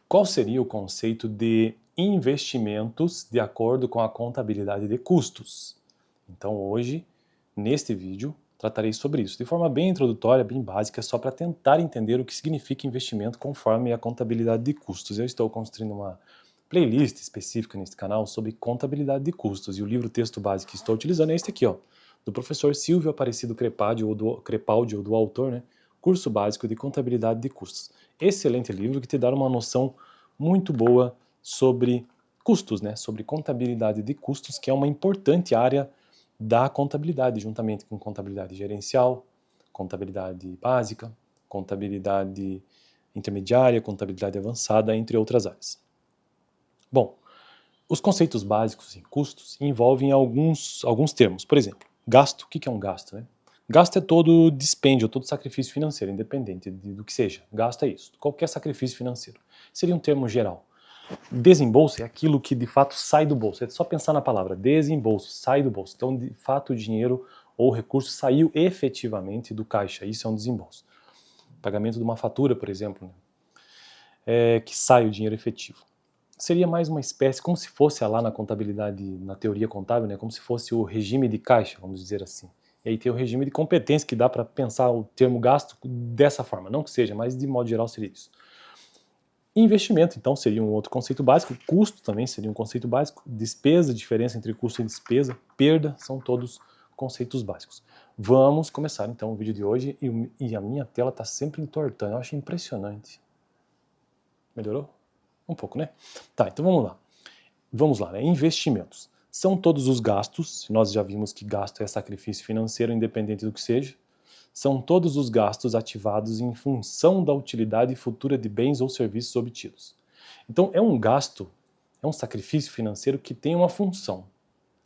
Qual seria o conceito de investimentos de acordo com a contabilidade de custos? Então hoje, neste vídeo, tratarei sobre isso, de forma bem introdutória, bem básica, só para tentar entender o que significa investimento conforme a contabilidade de custos. Eu estou construindo uma playlist específica neste canal sobre contabilidade de custos, e o livro-texto básico que estou utilizando é este aqui, ó, do professor Silvio Aparecido Crepaldi, ou do autor, né? Curso Básico de Contabilidade de Custos. Excelente livro que te dá uma noção muito boa sobre custos, né? Sobre contabilidade de custos, que é uma importante área da contabilidade, juntamente com contabilidade gerencial, contabilidade básica, contabilidade intermediária, contabilidade avançada, entre outras áreas. Bom, os conceitos básicos em custos envolvem alguns termos. Por exemplo, gasto. O que é um gasto, né? Gasto é todo dispêndio, todo sacrifício financeiro, independente do que seja. Gasto é isso, qualquer sacrifício financeiro. Seria um termo geral. Desembolso é aquilo que de fato sai do bolso. É só pensar na palavra desembolso, sai do bolso. Então, de fato, o dinheiro ou o recurso saiu efetivamente do caixa. Isso é um desembolso. Pagamento de uma fatura, por exemplo, né? Que sai o dinheiro efetivo. Seria mais uma espécie, como se fosse lá na contabilidade, na teoria contábil, né? Como se fosse o regime de caixa, vamos dizer assim. E aí tem o regime de competência, que dá para pensar o termo gasto dessa forma. Não que seja, mas de modo geral seria isso. Investimento, então, seria um outro conceito básico. Custo também seria um conceito básico. Despesa, diferença entre custo e despesa. Perda, são todos conceitos básicos. Vamos começar, então, o vídeo de hoje. E a minha tela está sempre entortando. Eu acho impressionante. Melhorou? Um pouco, né? Tá, então vamos lá. Vamos lá, né? Investimentos. São todos os gastos, nós já vimos que gasto é sacrifício financeiro, independente do que seja. São todos os gastos ativados em função da utilidade futura de bens ou serviços obtidos. Então, é um gasto, é um sacrifício financeiro que tem uma função.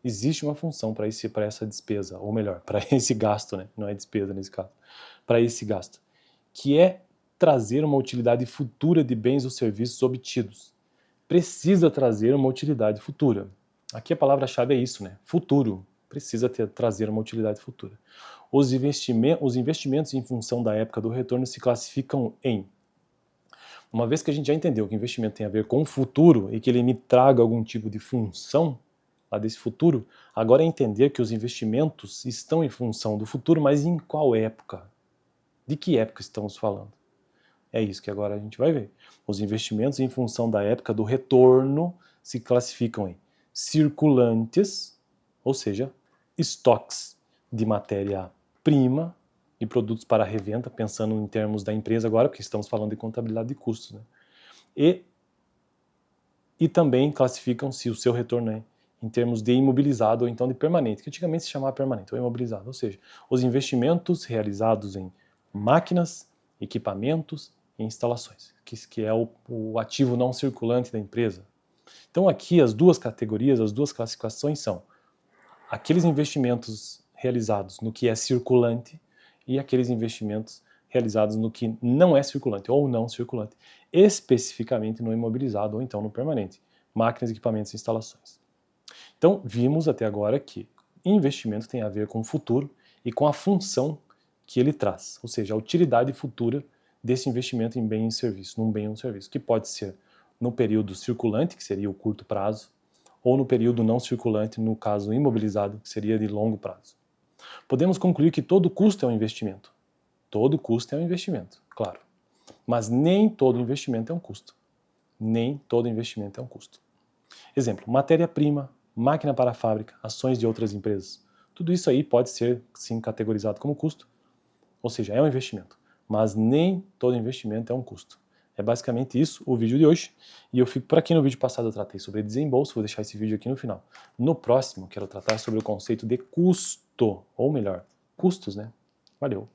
Existe uma função para essa despesa, ou melhor, para esse gasto, né? Não é despesa nesse caso, para esse gasto, que é trazer uma utilidade futura de bens ou serviços obtidos. Precisa trazer uma utilidade futura. Aqui a palavra-chave é isso, né? Futuro. Precisa trazer uma utilidade futura. Os investimentos em função da época do retorno se classificam em... Uma vez que a gente já entendeu que o investimento tem a ver com o futuro e que ele me traga algum tipo de função lá desse futuro, agora é entender que os investimentos estão em função do futuro, mas em qual época? De que época estamos falando? É isso que agora a gente vai ver. Os investimentos em função da época do retorno se classificam em circulantes, ou seja, estoques de matéria-prima e produtos para revenda, pensando em termos da empresa agora, porque estamos falando de contabilidade de custos, né? E também classificam-se o seu retorno, né, em termos de imobilizado ou então de permanente, que antigamente se chamava permanente ou imobilizado, ou seja, os investimentos realizados em máquinas, equipamentos e instalações, que é o ativo não circulante da empresa. Então aqui as duas categorias, as duas classificações são aqueles investimentos realizados no que é circulante e aqueles investimentos realizados no que não é circulante ou não circulante, especificamente no imobilizado ou então no permanente, máquinas, equipamentos e instalações. Então, vimos até agora que investimento tem a ver com o futuro e com a função que ele traz, ou seja, a utilidade futura desse investimento em bem e serviço, num bem ou um serviço, que pode ser no período circulante, que seria o curto prazo, ou no período não circulante, no caso imobilizado, que seria de longo prazo. Podemos concluir que todo custo é um investimento. Todo custo é um investimento, claro. Mas nem todo investimento é um custo. Nem todo investimento é um custo. Exemplo, matéria-prima, máquina para a fábrica, ações de outras empresas. Tudo isso aí pode ser, sim, categorizado como custo, ou seja, é um investimento. Mas nem todo investimento é um custo. É basicamente isso o vídeo de hoje. E eu fico por aqui. No vídeo passado eu tratei sobre desembolso, vou deixar esse vídeo aqui no final. No próximo, quero tratar sobre o conceito de custo, ou melhor, custos, né? Valeu!